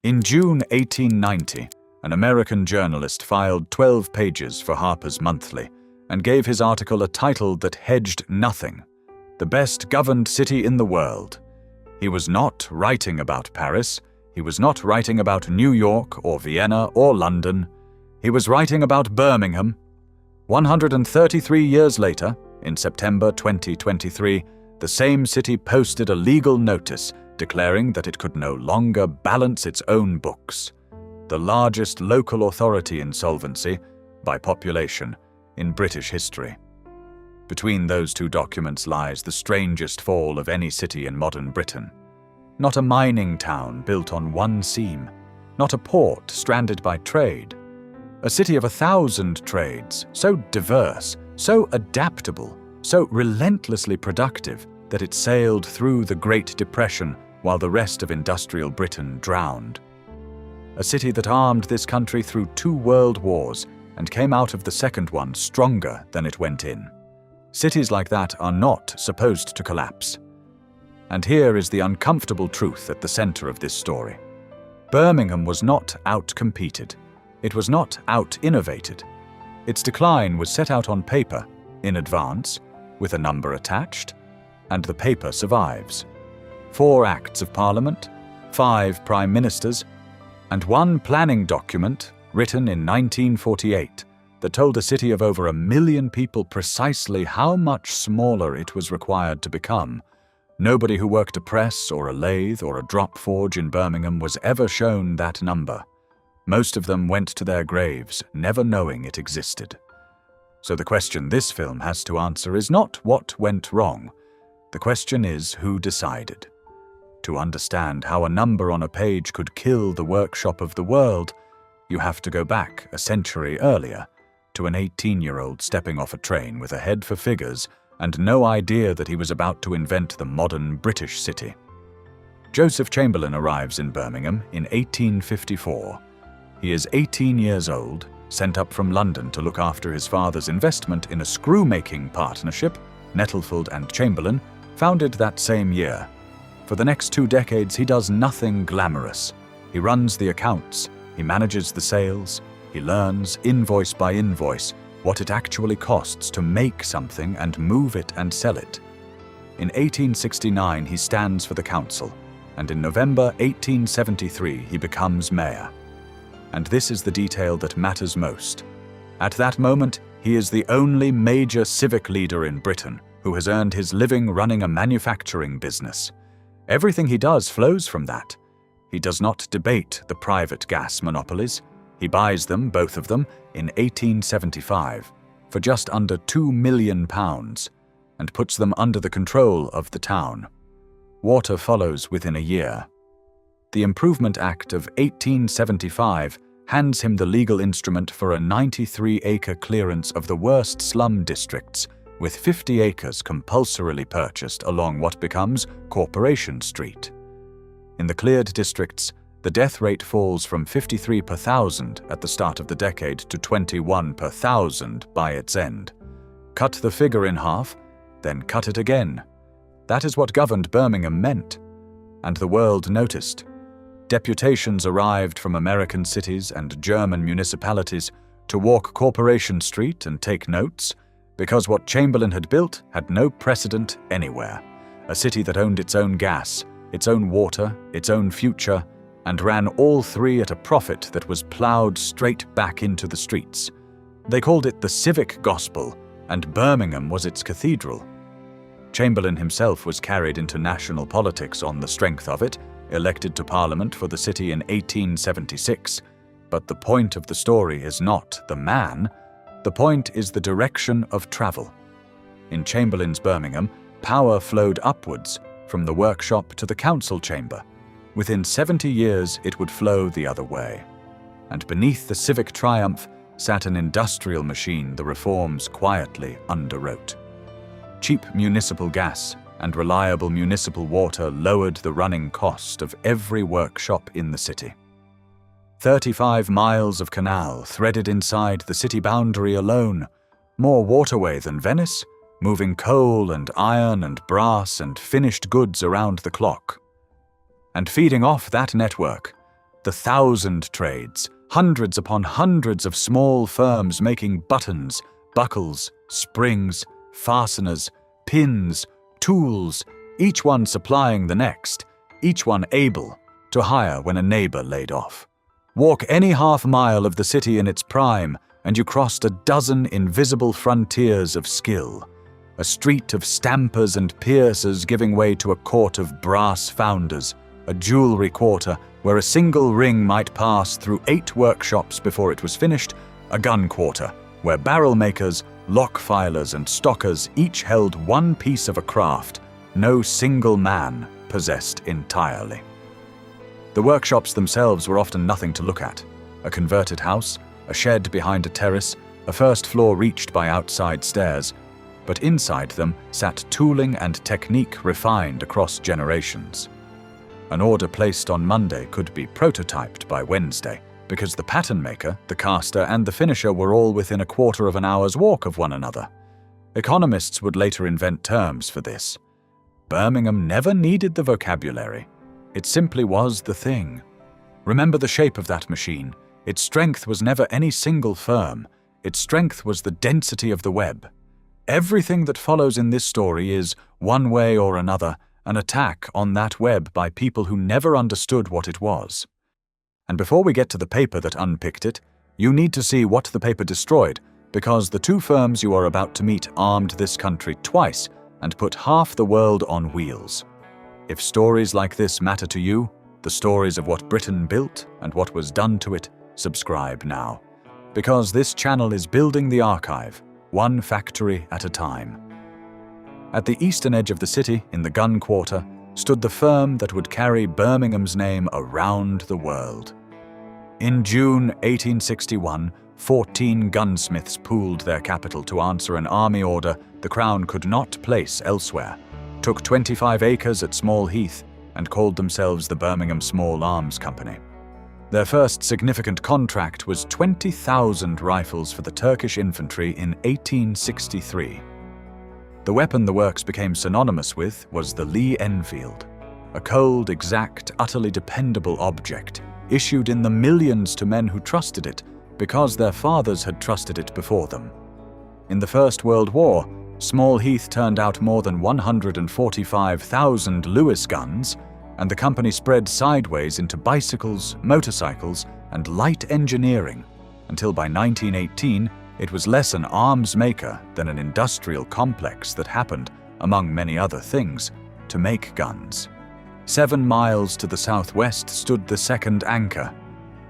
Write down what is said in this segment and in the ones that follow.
In June 1890, an American journalist filed 12 pages for Harper's Monthly and gave his article a title that hedged nothing: "The Best Governed City in the World." He was not writing about Paris. He was not writing about New York or Vienna or London. He was writing about Birmingham. 133 years later, in September 2023, the same city posted a legal notice declaring that it could no longer balance its own books. The largest local authority insolvency, by population, in British history. Between those two documents lies the strangest fall of any city in modern Britain. Not a mining town built on one seam, not a port stranded by trade. A city of 1,000 trades, so diverse, so adaptable, so relentlessly productive that it sailed through the Great Depression while the rest of industrial Britain drowned. A city that armed this country through 2 world wars and came out of the second one stronger than it went in. Cities like that are not supposed to collapse. And here is the uncomfortable truth at the center of this story. Birmingham was not out-competed. It was not out-innovated. Its decline was set out on paper, in advance, with a number attached, and the paper survives. 4 Acts of Parliament, 5 Prime Ministers, and 1 planning document written in 1948 that told a city of over 1 million people precisely how much smaller it was required to become. Nobody who worked a press or a lathe or a drop forge in Birmingham was ever shown that number. Most of them went to their graves, never knowing it existed. So the question this film has to answer is not what went wrong. The question is who decided. To understand how a number on a page could kill the workshop of the world, you have to go back a century earlier, to an 18-year-old stepping off a train with a head for figures and no idea that he was about to invent the modern British city. Joseph Chamberlain arrives in Birmingham in 1854. He is 18 years old, sent up from London to look after his father's investment in a screw-making partnership, Nettlefold and Chamberlain, founded that same year. For the next 2 decades, he does nothing glamorous. He runs the accounts, he manages the sales, he learns, invoice by invoice, what it actually costs to make something and move it and sell it. In 1869, he stands for the council, and in November 1873, he becomes mayor. And this is the detail that matters most. At that moment, he is the only major civic leader in Britain who has earned his living running a manufacturing business. Everything he does flows from that. He does not debate the private gas monopolies. He buys them, both of them, in 1875 for just under £2 million and puts them under the control of the town. Water follows within a year. The Improvement Act of 1875 hands him the legal instrument for a 93-acre clearance of the worst slum districts, with 50 acres compulsorily purchased along what becomes Corporation Street. In the cleared districts, the death rate falls from 53 per 1,000 at the start of the decade to 21 per 1,000 by its end. Cut the figure in half, then cut it again. That is what governed Birmingham meant. And the world noticed. Deputations arrived from American cities and German municipalities to walk Corporation Street and take notes, because what Chamberlain had built had no precedent anywhere. A city that owned its own gas, its own water, its own future, and ran all 3 at a profit that was ploughed straight back into the streets. They called it the civic gospel, and Birmingham was its cathedral. Chamberlain himself was carried into national politics on the strength of it, elected to Parliament for the city in 1876. But the point of the story is not the man. The point is the direction of travel. In Chamberlain's Birmingham, power flowed upwards, from the workshop to the council chamber. Within 70 years, it would flow the other way. And beneath the civic triumph sat an industrial machine the reforms quietly underwrote. Cheap municipal gas and reliable municipal water lowered the running cost of every workshop in the city. 35 miles of canal threaded inside the city boundary alone, more waterway than Venice, moving coal and iron and brass and finished goods around the clock. And feeding off that network, The 1,000 trades, hundreds upon hundreds of small firms making buttons, buckles, springs, fasteners, pins, tools, each one supplying the next, each one able to hire when a neighbor laid off. Walk any half-mile of the city in its prime, and you crossed a dozen invisible frontiers of skill. A street of stampers and piercers giving way to a court of brass founders, a jewelry quarter where a single ring might pass through 8 workshops before it was finished, a gun quarter where barrel makers, lock filers and stockers each held one piece of a craft no single man possessed entirely. The workshops themselves were often nothing to look at. A converted house, a shed behind a terrace, a first floor reached by outside stairs, but inside them sat tooling and technique refined across generations. An order placed on Monday could be prototyped by Wednesday, because the pattern maker, the caster, and the finisher were all within a quarter of an hour's walk of one another. Economists would later invent terms for this. Birmingham never needed the vocabulary. It simply was the thing. Remember the shape of that machine. Its strength was never any single firm. Its strength was the density of the web. Everything that follows in this story is, one way or another, an attack on that web by people who never understood what it was. And before we get to the paper that unpicked it, you need to see what the paper destroyed, because the 2 firms you are about to meet armed this country twice and put half the world on wheels. If stories like this matter to you, the stories of what Britain built and what was done to it, subscribe now. Because this channel is building the archive, one factory at a time. At the eastern edge of the city, in the gun quarter, stood the firm that would carry Birmingham's name around the world. In June 1861, 14 gunsmiths pooled their capital to answer an army order the Crown could not place elsewhere, took 25 acres at Small Heath, and called themselves the Birmingham Small Arms Company. Their first significant contract was 20,000 rifles for the Turkish infantry in 1863. The weapon the works became synonymous with was the Lee Enfield, a cold, exact, utterly dependable object, issued in the millions to men who trusted it because their fathers had trusted it before them. In the First World War, Small Heath turned out more than 145,000 Lewis guns, and the company spread sideways into bicycles, motorcycles, and light engineering, until by 1918 it was less an arms maker than an industrial complex that happened, among many other things, to make guns. 7 miles to the southwest stood the second anchor.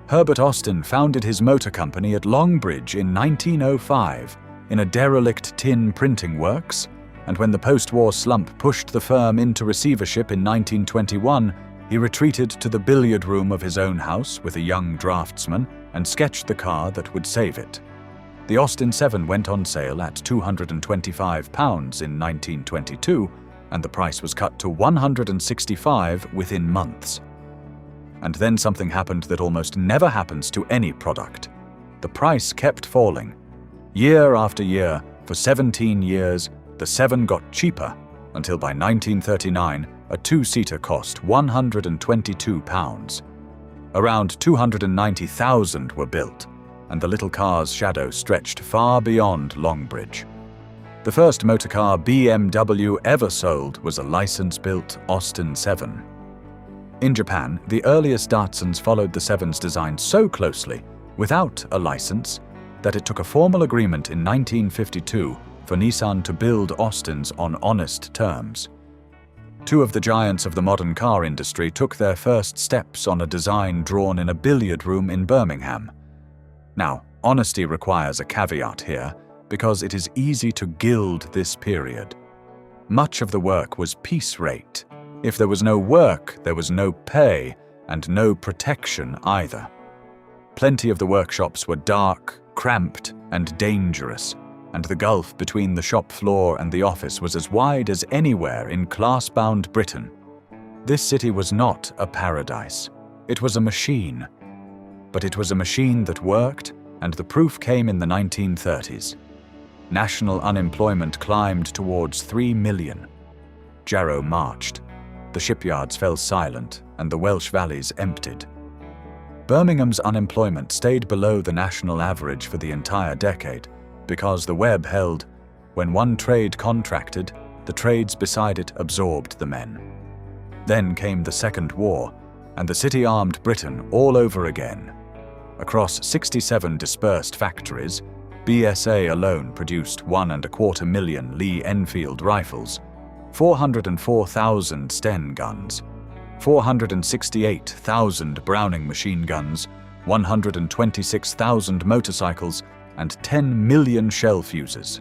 Herbert Austin founded his motor company at Longbridge in 1905, in a derelict tin printing works, and when the post-war slump pushed the firm into receivership in 1921, he retreated to the billiard room of his own house with a young draftsman and sketched the car that would save it. The Austin 7 went on sale at £225 in 1922, and the price was cut to £165 within months. And then something happened that almost never happens to any product. The price kept falling. Year after year, for 17 years, the 7 got cheaper, until by 1939, a 2-seater cost £122. Around 290,000 were built, and the little car's shadow stretched far beyond Longbridge. The first motorcar BMW ever sold was a license-built Austin 7. In Japan, the earliest Datsuns followed the 7's design so closely, without a license, that it took a formal agreement in 1952 for Nissan to build Austins on honest terms. 2 of the giants of the modern car industry took their first steps on a design drawn in a billiard room in Birmingham. Now, honesty requires a caveat here, because it is easy to gild this period. Much of the work was piece rate. If there was no work, there was no pay, and no protection either. Plenty of the workshops were dark, cramped, and dangerous, and the gulf between the shop floor and the office was as wide as anywhere in class-bound Britain. This city was not a paradise. It was a machine. But it was a machine that worked, and the proof came in the 1930s. National unemployment climbed towards 3 million. Jarrow marched. The shipyards fell silent, and the Welsh valleys emptied. Birmingham's unemployment stayed below the national average for the entire decade because the web held. When one trade contracted, the trades beside it absorbed the men. Then came the Second War, and the city armed Britain all over again. Across 67 dispersed factories, BSA alone produced 1.25 million Lee Enfield rifles, 404,000 Sten guns, 468,000 Browning machine guns, 126,000 motorcycles, and 10 million shell fuses.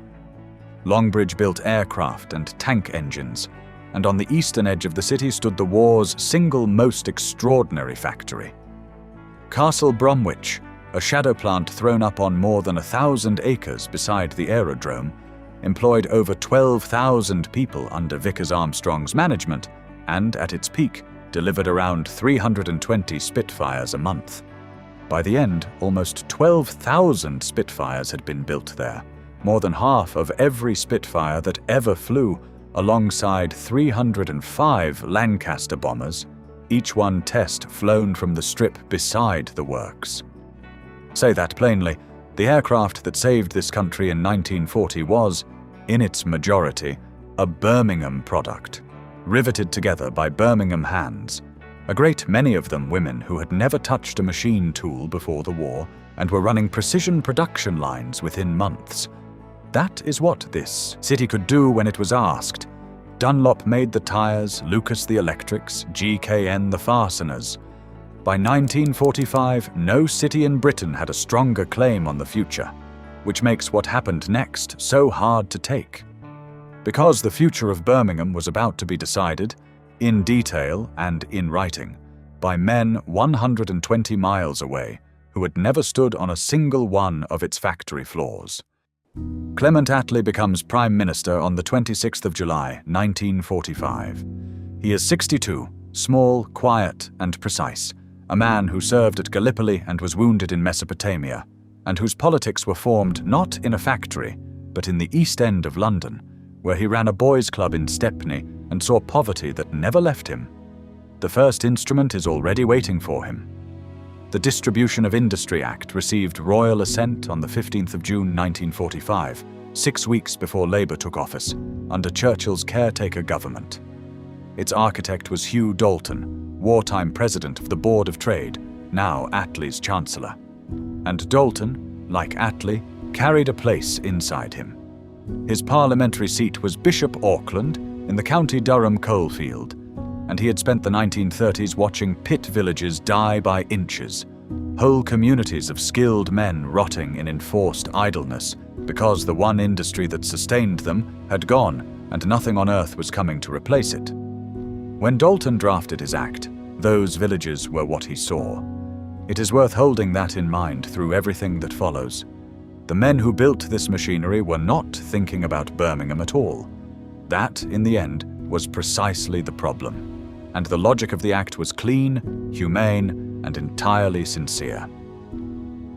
Longbridge built aircraft and tank engines, and on the eastern edge of the city stood the war's single most extraordinary factory. Castle Bromwich, a shadow plant thrown up on more than 1,000 acres beside the aerodrome, employed over 12,000 people under Vickers Armstrong's management, and at its peak, delivered around 320 Spitfires a month. By the end, almost 12,000 Spitfires had been built there, more than half of every Spitfire that ever flew, alongside 305 Lancaster bombers, each one test flown from the strip beside the works. Say that plainly, the aircraft that saved this country in 1940 was, in its majority, a Birmingham product, riveted together by Birmingham hands, a great many of them women who had never touched a machine tool before the war and were running precision production lines within months. That is what this city could do when it was asked. Dunlop made the tires, Lucas the electrics, GKN the fasteners. By 1945, no city in Britain had a stronger claim on the future, which makes what happened next so hard to take. Because the future of Birmingham was about to be decided, in detail and in writing, by men 120 miles away who had never stood on a single one of its factory floors. Clement Attlee becomes Prime Minister on the 26th of July, 1945. He is 62, small, quiet, and precise, a man who served at Gallipoli and was wounded in Mesopotamia, and whose politics were formed not in a factory, but in the East End of London, where he ran a boys' club in Stepney and saw poverty that never left him. The first instrument is already waiting for him. The Distribution of Industry Act received royal assent on the 15th of June 1945, 6 weeks before Labour took office, under Churchill's caretaker government. Its architect was Hugh Dalton, wartime president of the Board of Trade, now Attlee's Chancellor. And Dalton, like Attlee, carried a place inside him. His parliamentary seat was Bishop Auckland in the County Durham coalfield, and he had spent the 1930s watching pit villages die by inches, whole communities of skilled men rotting in enforced idleness because the one industry that sustained them had gone and nothing on earth was coming to replace it. When Dalton drafted his act, those villages were what he saw. It is worth holding that in mind through everything that follows. The men who built this machinery were not thinking about Birmingham at all. That, in the end, was precisely the problem. And the logic of the act was clean, humane, and entirely sincere.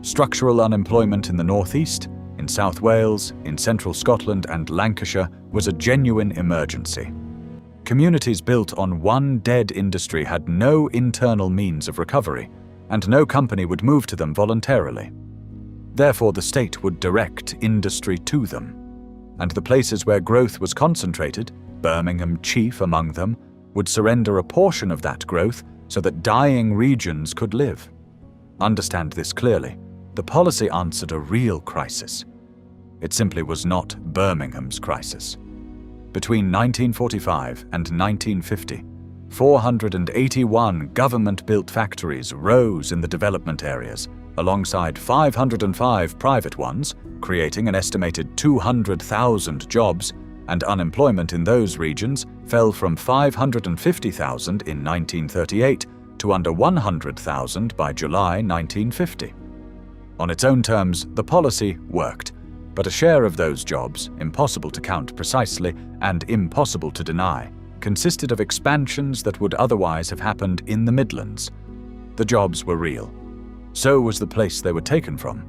Structural unemployment in the northeast, in South Wales, in central Scotland and Lancashire was a genuine emergency. Communities built on one dead industry had no internal means of recovery, and no company would move to them voluntarily. Therefore, the state would direct industry to them. And the places where growth was concentrated, Birmingham chief among them, would surrender a portion of that growth so that dying regions could live. Understand this clearly. The policy answered a real crisis. It simply was not Birmingham's crisis. Between 1945 and 1950, 481 government-built factories rose in the development areas, alongside 505 private ones, creating an estimated 200,000 jobs, and unemployment in those regions fell from 550,000 in 1938 to under 100,000 by July 1950. On its own terms, the policy worked, but a share of those jobs, impossible to count precisely and impossible to deny, consisted of expansions that would otherwise have happened in the Midlands. The jobs were real. So was the place they were taken from.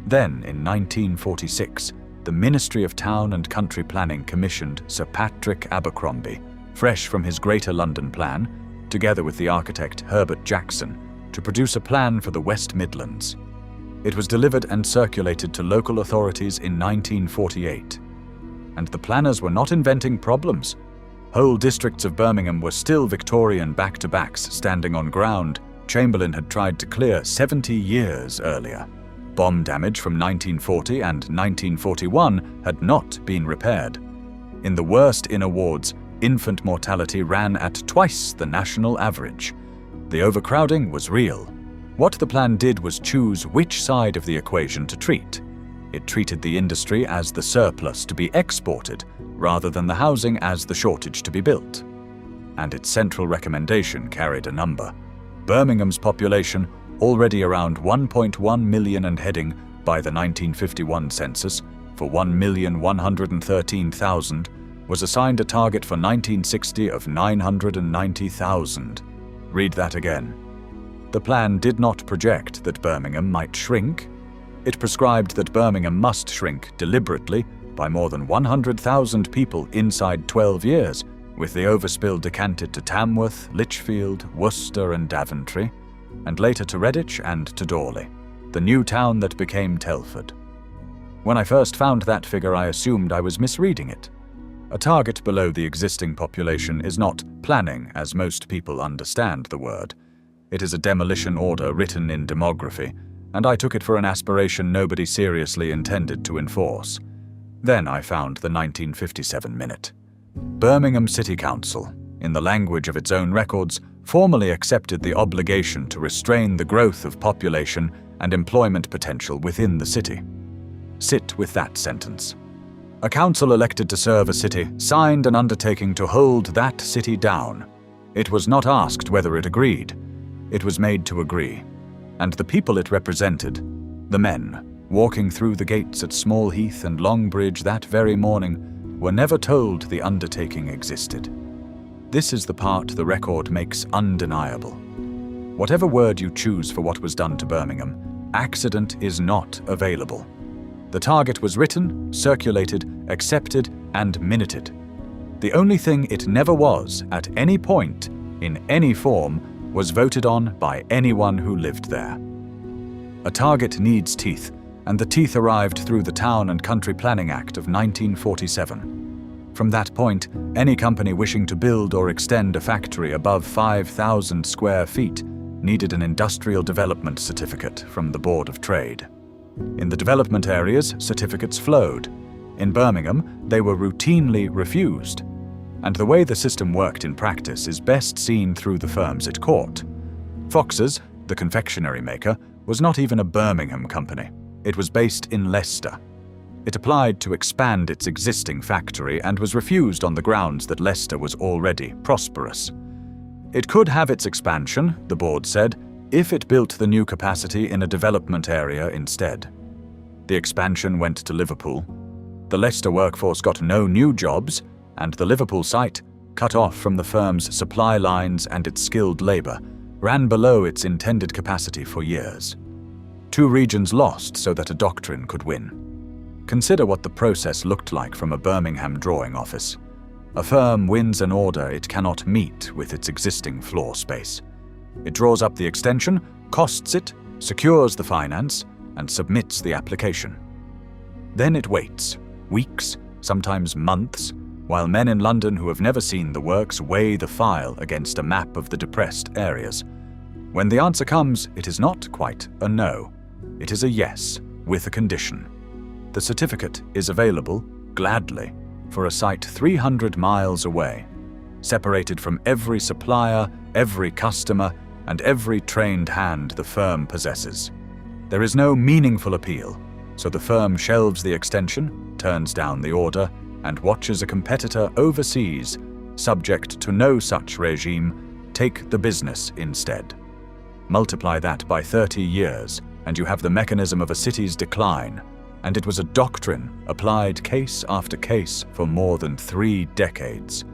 Then, in 1946, the Ministry of Town and Country Planning commissioned Sir Patrick Abercrombie, fresh from his Greater London Plan, together with the architect Herbert Jackson, to produce a plan for the West Midlands. It was delivered and circulated to local authorities in 1948. And the planners were not inventing problems. Whole districts of Birmingham were still Victorian back-to-backs standing on ground Chamberlain had tried to clear 70 years earlier. Bomb damage from 1940 and 1941 had not been repaired. In the worst inner wards, infant mortality ran at twice the national average. The overcrowding was real. What the plan did was choose which side of the equation to treat. It treated the industry as the surplus to be exported, rather than the housing as the shortage to be built. And its central recommendation carried a number. Birmingham's population, already around 1.1 million and heading by the 1951 census, for 1,113,000, was assigned a target for 1960 of 990,000. Read that again. The plan did not project that Birmingham might shrink. It prescribed that Birmingham must shrink deliberately by more than 100,000 people inside 12 years, with the overspill decanted to Tamworth, Lichfield, Worcester and Daventry, and later to Redditch and to Dawley, the new town that became Telford. When I first found that figure, I assumed I was misreading it. A target below the existing population is not planning as most people understand the word. It is a demolition order written in demography, and I took it for an aspiration nobody seriously intended to enforce. Then I found the 1957 minute. Birmingham City Council, in the language of its own records, formally accepted the obligation to restrain the growth of population and employment potential within the city. Sit with that sentence. A council elected to serve a city signed an undertaking to hold that city down. It was not asked whether it agreed. It was made to agree. And the people it represented, the men, walking through the gates at Small Heath and Longbridge that very morning, were never told the undertaking existed. This is the part the record makes undeniable. Whatever word you choose for what was done to Birmingham, accident is not available. The target was written, circulated, accepted, and minuted. The only thing it never was, at any point, in any form, was voted on by anyone who lived there. A target needs teeth, and the teeth arrived through the Town and Country Planning Act of 1947. From that point, any company wishing to build or extend a factory above 5,000 square feet needed an industrial development certificate from the Board of Trade. In the development areas, certificates flowed. In Birmingham, they were routinely refused. And the way the system worked in practice is best seen through the firms it caught. Fox's, the confectionery maker, was not even a Birmingham company. It was based in Leicester. It applied to expand its existing factory and was refused on the grounds that Leicester was already prosperous. It could have its expansion, the board said, if it built the new capacity in a development area instead. The expansion went to Liverpool. The Leicester workforce got no new jobs, and the Liverpool site, cut off from the firm's supply lines and its skilled labour, ran below its intended capacity for years. Two regions lost so that a doctrine could win. Consider what the process looked like from a Birmingham drawing office. A firm wins an order it cannot meet with its existing floor space. It draws up the extension, costs it, secures the finance, and submits the application. Then it waits, weeks, sometimes months, while men in London who have never seen the works weigh the file against a map of the depressed areas. When the answer comes, it is not quite a no. It is a yes, with a condition. The certificate is available, gladly, for a site 300 miles away, separated from every supplier, every customer, and every trained hand the firm possesses. There is no meaningful appeal, so the firm shelves the extension, turns down the order, and watches a competitor overseas, subject to no such regime, take the business instead. Multiply that by 30 years, and you have the mechanism of a city's decline, and it was a doctrine applied case after case for more than 3 decades.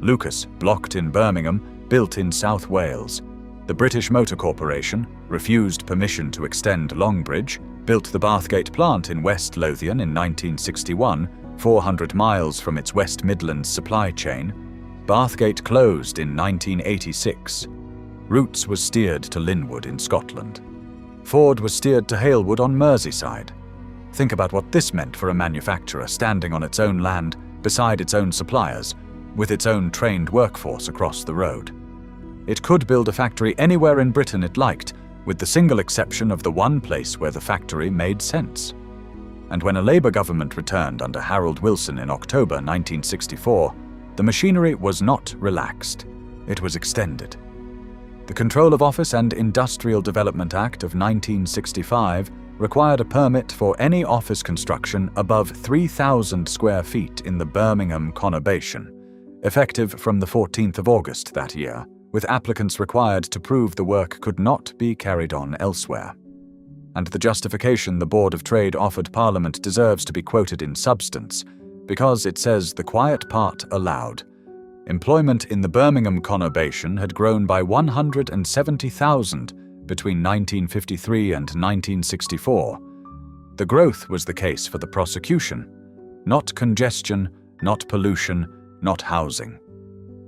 Lucas, blocked in Birmingham, built in South Wales. The British Motor Corporation refused permission to extend Longbridge, built the Bathgate plant in West Lothian in 1961, 400 miles from its West Midlands supply chain. Bathgate closed in 1986. Roots was steered to Linwood in Scotland. Ford was steered to Halewood on Merseyside. Think about what this meant for a manufacturer standing on its own land, beside its own suppliers, with its own trained workforce across the road. It could build a factory anywhere in Britain it liked, with the single exception of the one place where the factory made sense. And when a Labour government returned under Harold Wilson in October 1964, the machinery was not relaxed, it was extended. The Control of Office and Industrial Development Act of 1965 required a permit for any office construction above 3,000 square feet in the Birmingham conurbation, effective from the 14th of August that year, with applicants required to prove the work could not be carried on elsewhere. And the justification the Board of Trade offered Parliament deserves to be quoted in substance, because it says the quiet part aloud. Employment in the Birmingham conurbation had grown by 170,000 between 1953 and 1964. The growth was the case for the prosecution, not congestion, not pollution, not housing.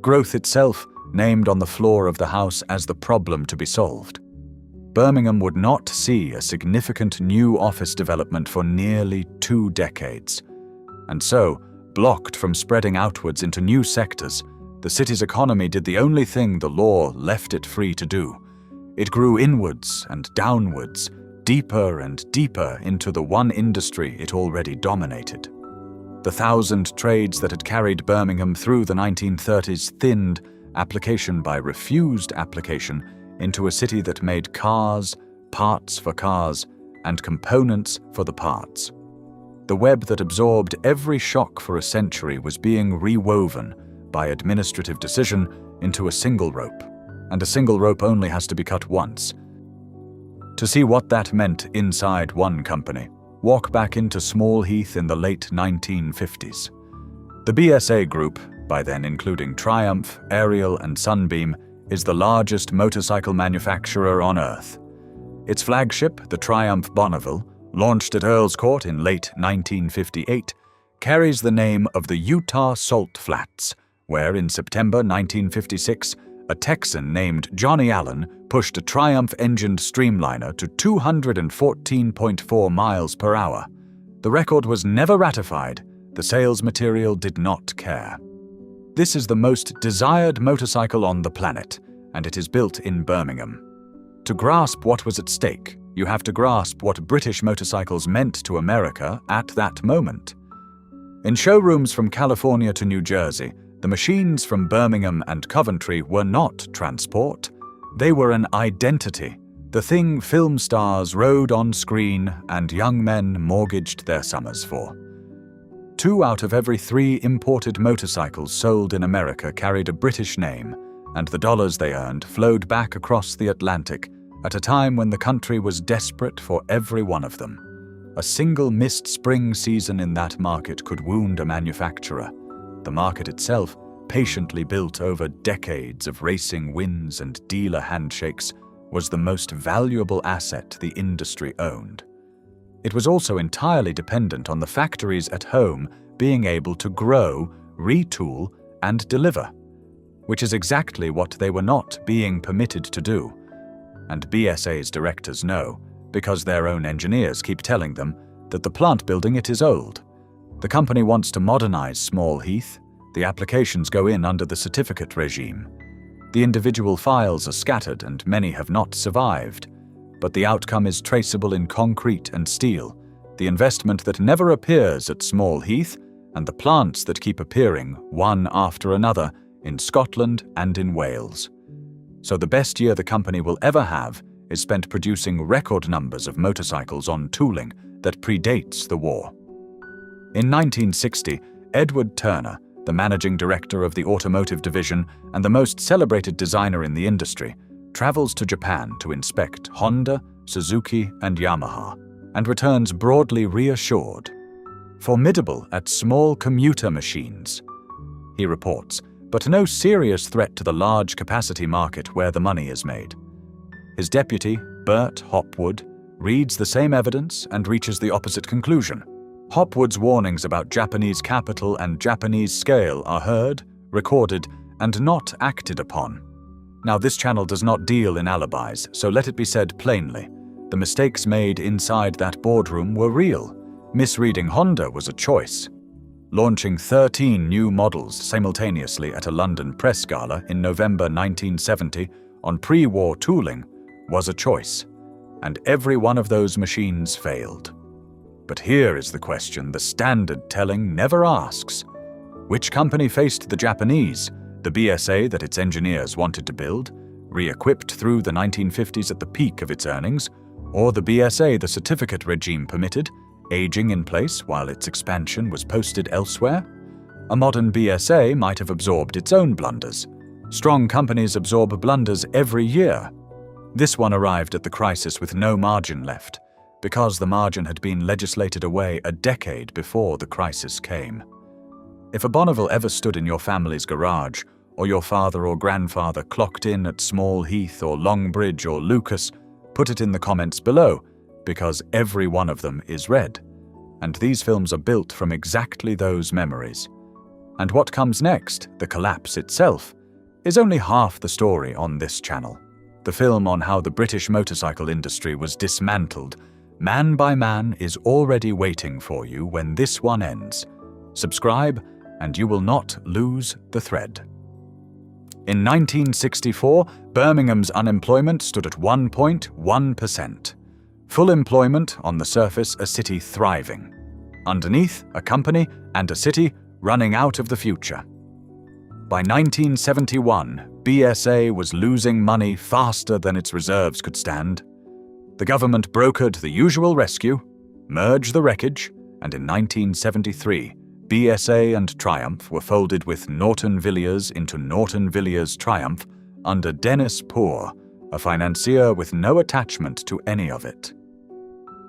Growth itself, named on the floor of the House as the problem to be solved. Birmingham would not see a significant new office development for nearly 2 decades. And so, blocked from spreading outwards into new sectors, the city's economy did the only thing the law left it free to do. It grew inwards and downwards, deeper and deeper into the one industry it already dominated. The 1,000 trades that had carried Birmingham through the 1930s thinned, application by refused application, into a city that made cars, parts for cars, and components for the parts. The web that absorbed every shock for a century was being rewoven by administrative decision into a single rope, and a single rope only has to be cut once. To see what that meant inside one company, walk back into Small Heath in the late 1950s. The BSA Group, by then including Triumph, Ariel, and Sunbeam, is the largest motorcycle manufacturer on Earth. Its flagship, the Triumph Bonneville, launched at Earl's Court in late 1958, carries the name of the Utah Salt Flats, where in September 1956, a Texan named Johnny Allen pushed a Triumph-engined streamliner to 214.4 miles per hour. The record was never ratified. The sales material did not care. This is the most desired motorcycle on the planet, and it is built in Birmingham. To grasp what was at stake, you have to grasp what British motorcycles meant to America at that moment. In showrooms from California to New Jersey, the machines from Birmingham and Coventry were not transport. They were an identity, the thing film stars rode on screen and young men mortgaged their summers for. 2 out of every 3 imported motorcycles sold in America carried a British name, and the dollars they earned flowed back across the Atlantic at a time when the country was desperate for every one of them. A single missed spring season in that market could wound a manufacturer. The market itself, patiently built over decades of racing wins and dealer handshakes, was the most valuable asset the industry owned. It was also entirely dependent on the factories at home being able to grow, retool, and deliver, which is exactly what they were not being permitted to do. And BSA's directors know, because their own engineers keep telling them, that the plant building it is old. The company wants to modernize Small Heath. The applications go in under the certificate regime. The individual files are scattered and many have not survived. But the outcome is traceable in concrete and steel, the investment that never appears at Small Heath, and the plants that keep appearing, one after another, in Scotland and in Wales. So the best year the company will ever have is spent producing record numbers of motorcycles on tooling that predates the war. In 1960, Edward Turner, the managing director of the automotive division and the most celebrated designer in the industry, travels to Japan to inspect Honda, Suzuki, and Yamaha, and returns broadly reassured. Formidable at small commuter machines, he reports, but no serious threat to the large capacity market where the money is made. His deputy, Bert Hopwood, reads the same evidence and reaches the opposite conclusion. Hopwood's warnings about Japanese capital and Japanese scale are heard, recorded, and not acted upon. Now, this channel does not deal in alibis, so let it be said plainly. The mistakes made inside that boardroom were real. Misreading Honda was a choice. Launching 13 new models simultaneously at a London press gala in November 1970 on pre-war tooling was a choice, and every one of those machines failed. But here is the question the standard telling never asks. Which company faced the Japanese, the BSA that its engineers wanted to build, re-equipped through the 1950s at the peak of its earnings, or the BSA the certificate regime permitted, aging in place while its expansion was posted elsewhere? A modern BSA might have absorbed its own blunders. Strong companies absorb blunders every year. This one arrived at the crisis with no margin left, because the margin had been legislated away a decade before the crisis came. If a Bonneville ever stood in your family's garage, or your father or grandfather clocked in at Small Heath or Longbridge or Lucas, put it in the comments below, because every one of them is red. And these films are built from exactly those memories. And what comes next, the collapse itself, is only half the story on this channel. The film on how the British motorcycle industry was dismantled, man by man, is already waiting for you when this one ends. Subscribe, and you will not lose the thread. In 1964, Birmingham's unemployment stood at 1.1%. Full employment, on the surface a city thriving. Underneath, a company and a city running out of the future. By 1971, BSA was losing money faster than its reserves could stand. The government brokered the usual rescue, merged the wreckage, and in 1973, BSA and Triumph were folded with Norton Villiers into Norton Villiers Triumph under Dennis Poor, a financier with no attachment to any of it.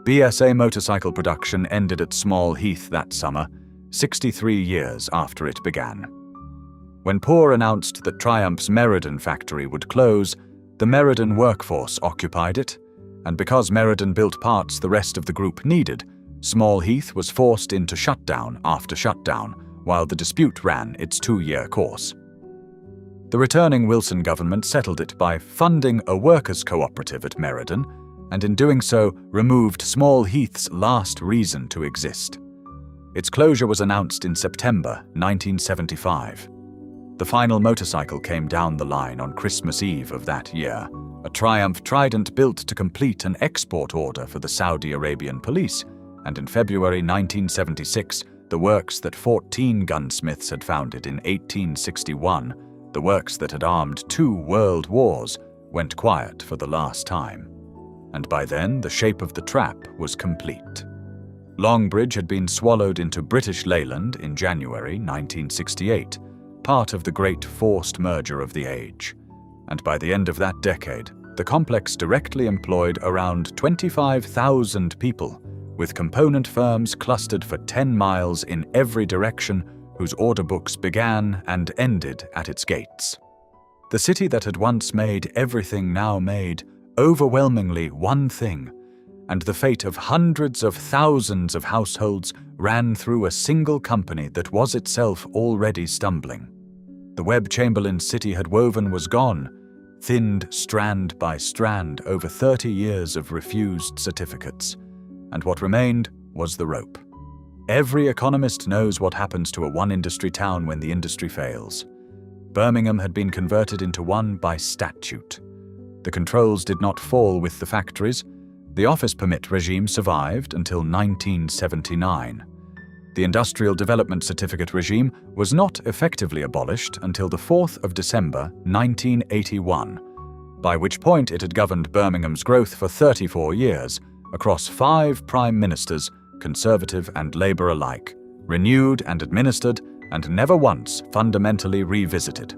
BSA motorcycle production ended at Small Heath that summer, 63 years after it began. When Poor announced that Triumph's Meriden factory would close, the Meriden workforce occupied it, and because Meriden built parts the rest of the group needed, Small Heath was forced into shutdown after shutdown while the dispute ran its 2-year course. The returning Wilson government settled it by funding a workers' cooperative at Meriden, and in doing so removed Small Heath's last reason to exist. Its closure was announced in September 1975. The final motorcycle came down the line on Christmas Eve of that year, a Triumph Trident built to complete an export order for the Saudi Arabian police, and in February 1976, the works that 14 gunsmiths had founded in 1861, the works that had armed 2 world wars, went quiet for the last time. And by then, the shape of the trap was complete. Longbridge had been swallowed into British Leyland in January 1968, part of the great forced merger of the age. And by the end of that decade, the complex directly employed around 25,000 people, with component firms clustered for 10 miles in every direction, whose order books began and ended at its gates. The city that had once made everything now made overwhelmingly one thing, and the fate of hundreds of thousands of households ran through a single company that was itself already stumbling. The web Chamberlain's city had woven was gone, thinned strand by strand over 30 years of refused certificates, and what remained was the rope. Every economist knows what happens to a one-industry town when the industry fails. Birmingham had been converted into one by statute. The controls did not fall with the factories. The office permit regime survived until 1979. The Industrial Development Certificate regime was not effectively abolished until the 4th of December 1981, by which point it had governed Birmingham's growth for 34 years, across 5 prime ministers, Conservative and Labour alike, renewed and administered, and never once fundamentally revisited.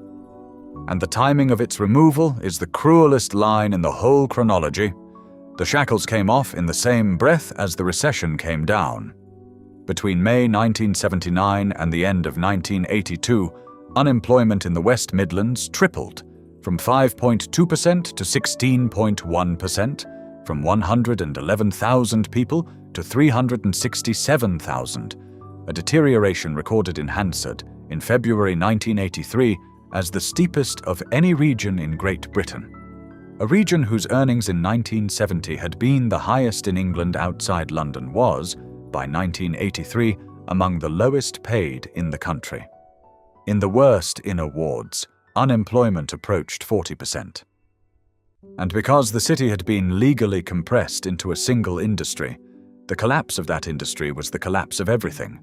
And the timing of its removal is the cruelest line in the whole chronology. The shackles came off in the same breath as the recession came down. Between May 1979 and the end of 1982, unemployment in the West Midlands tripled, from 5.2% to 16.1%, from 111,000 people to 367,000, a deterioration recorded in Hansard in February 1983 as the steepest of any region in Great Britain, a region whose earnings in 1970 had been the highest in England outside London was, by 1983, among the lowest paid in the country. In the worst inner wards, unemployment approached 40%. And because the city had been legally compressed into a single industry, the collapse of that industry was the collapse of everything.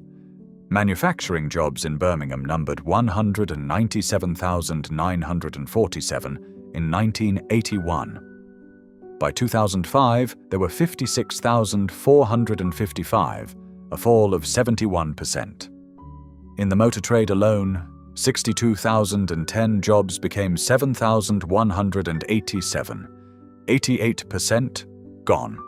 Manufacturing jobs in Birmingham numbered 197,947 in 1981. By 2005, there were 56,455, a fall of 71%. In the motor trade alone, 62,010 jobs became 7,187, 88% gone.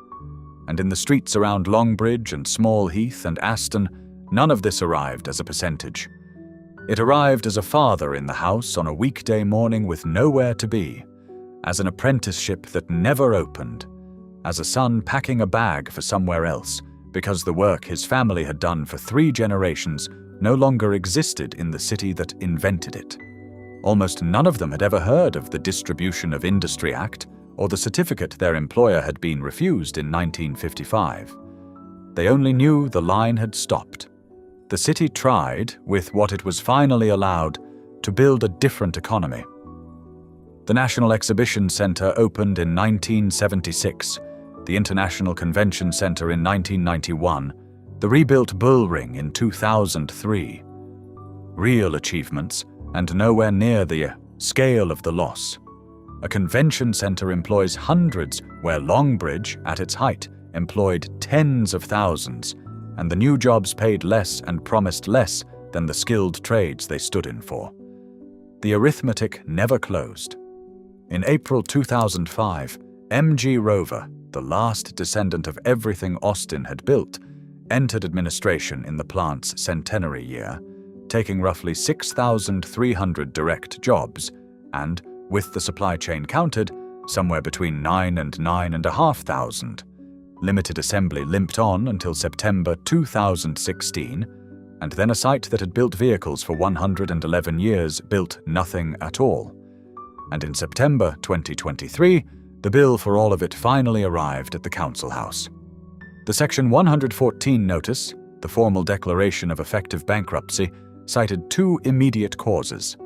And in the streets around Longbridge and Small Heath and Aston, none of this arrived as a percentage. It arrived as a father in the house on a weekday morning with nowhere to be, as an apprenticeship that never opened, as a son packing a bag for somewhere else because the work his family had done for 3 generations no longer existed in the city that invented it. Almost none of them had ever heard of the Distribution of Industry Act or the certificate their employer had been refused in 1955. They only knew the line had stopped. The city tried, with what it was finally allowed, to build a different economy. The National Exhibition Centre opened in 1976, the International Convention Centre in 1991, the rebuilt Bull Ring in 2003. Real achievements, and nowhere near the scale of the loss. A convention centre employs hundreds, where Longbridge, at its height, employed tens of thousands, and the new jobs paid less and promised less than the skilled trades they stood in for. The arithmetic never closed. In April 2005, M.G. Rover, the last descendant of everything Austin had built, entered administration in the plant's centenary year, taking roughly 6,300 direct jobs and, with the supply chain counted, somewhere between 9 and 9,500. Limited assembly limped on until September 2016, and then a site that had built vehicles for 111 years built nothing at all. And in September 2023, the bill for all of it finally arrived at the Council House. The Section 114 notice, the formal declaration of effective bankruptcy, cited 2 immediate causes: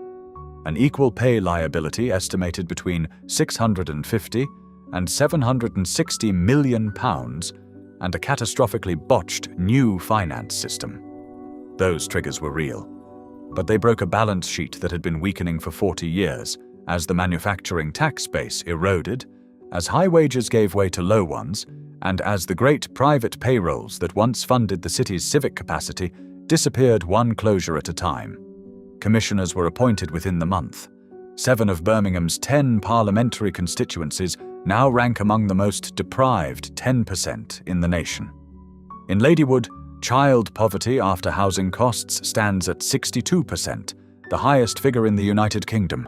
an equal pay liability estimated between £650 and £760 million, and a catastrophically botched new finance system. Those triggers were real, but they broke a balance sheet that had been weakening for 40 years as the manufacturing tax base eroded, as high wages gave way to low ones, and as the great private payrolls that once funded the city's civic capacity disappeared one closure at a time. Commissioners were appointed within the month. 7 of Birmingham's 10 parliamentary constituencies now rank among the most deprived 10% in the nation. In Ladywood, child poverty after housing costs stands at 62%, the highest figure in the United Kingdom.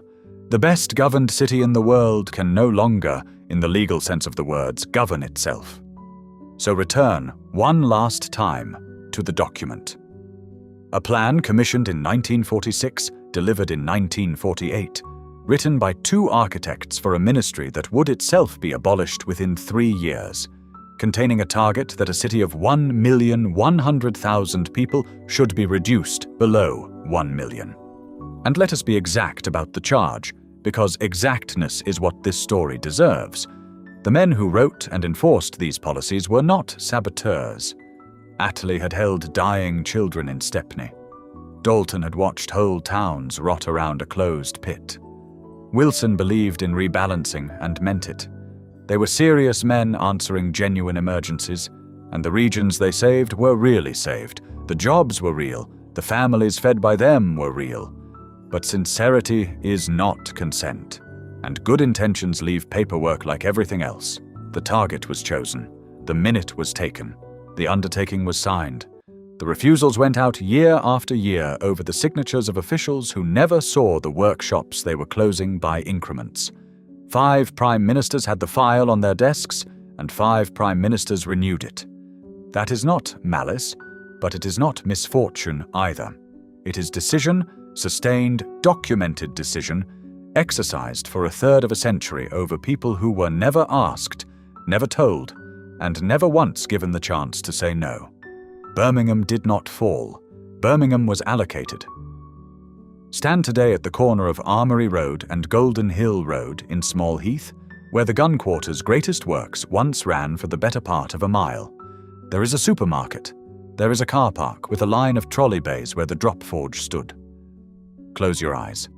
The best governed city in the world can no longer, in the legal sense of the words, govern itself. So return, one last time, to the document. A plan commissioned in 1946, delivered in 1948, written by 2 architects for a ministry that would itself be abolished within 3 years, containing a target that a city of 1,100,000 people should be reduced below 1 million. And let us be exact about the charge, because exactness is what this story deserves. The men who wrote and enforced these policies were not saboteurs. Attlee had held dying children in Stepney. Dalton had watched whole towns rot around a closed pit. Wilson believed in rebalancing and meant it. They were serious men answering genuine emergencies, and the regions they saved were really saved. The jobs were real, the families fed by them were real. But sincerity is not consent, and good intentions leave paperwork like everything else. The target was chosen, the minute was taken, the undertaking was signed. The refusals went out year after year over the signatures of officials who never saw the workshops they were closing by increments. 5 prime ministers had the file on their desks, and 5 prime ministers renewed it. That is not malice, but it is not misfortune either. It is decision, sustained, documented decision exercised for a third of a century over people who were never asked, never told, and never once given the chance to say no. Birmingham did not fall. Birmingham was allocated. Stand today at the corner of Armoury Road and Golden Hill Road in Small Heath, where the gun quarter's greatest works once ran for the better part of a mile. There is a supermarket. There is a car park with a line of trolley bays where the drop forge stood. Close your eyes.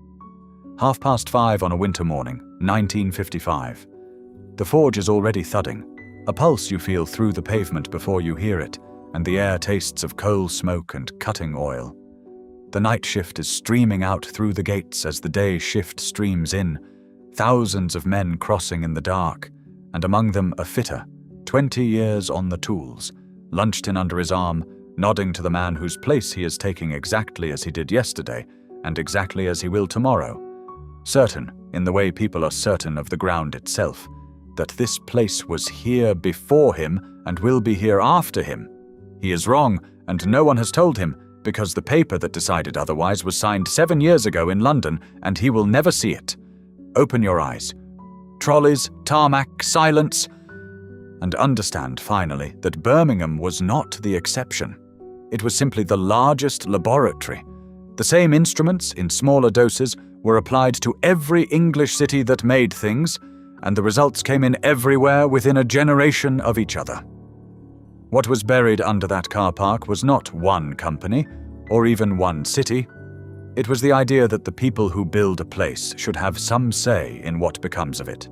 5:30 on a winter morning, 1955. The forge is already thudding. A pulse you feel through the pavement before you hear it, and the air tastes of coal smoke and cutting oil. The night shift is streaming out through the gates as the day shift streams in, thousands of men crossing in the dark, and among them a fitter, 20 years on the tools, lunched in under his arm, nodding to the man whose place he is taking exactly as he did yesterday, and exactly as he will tomorrow. Certain, in the way people are certain of the ground itself, that this place was here before him and will be here after him. He is wrong, and no one has told him, because the paper that decided otherwise was signed 7 years ago in London, and he will never see it. Open your eyes. Trolleys, tarmac, silence, and understand finally that Birmingham was not the exception. It was simply the largest laboratory. The same instruments, in smaller doses, were applied to every English city that made things, and the results came in everywhere within a generation of each other. What was buried under that car park was not one company, or even one city. It was the idea that the people who build a place should have some say in what becomes of it.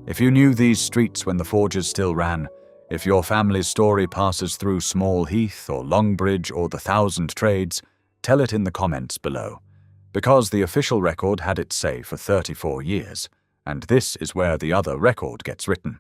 If you knew these streets when the forges still ran, if your family's story passes through Small Heath or Longbridge or the Thousand Trades, tell it in the comments below. Because the official record had its say for 34 years, and this is where the other record gets written.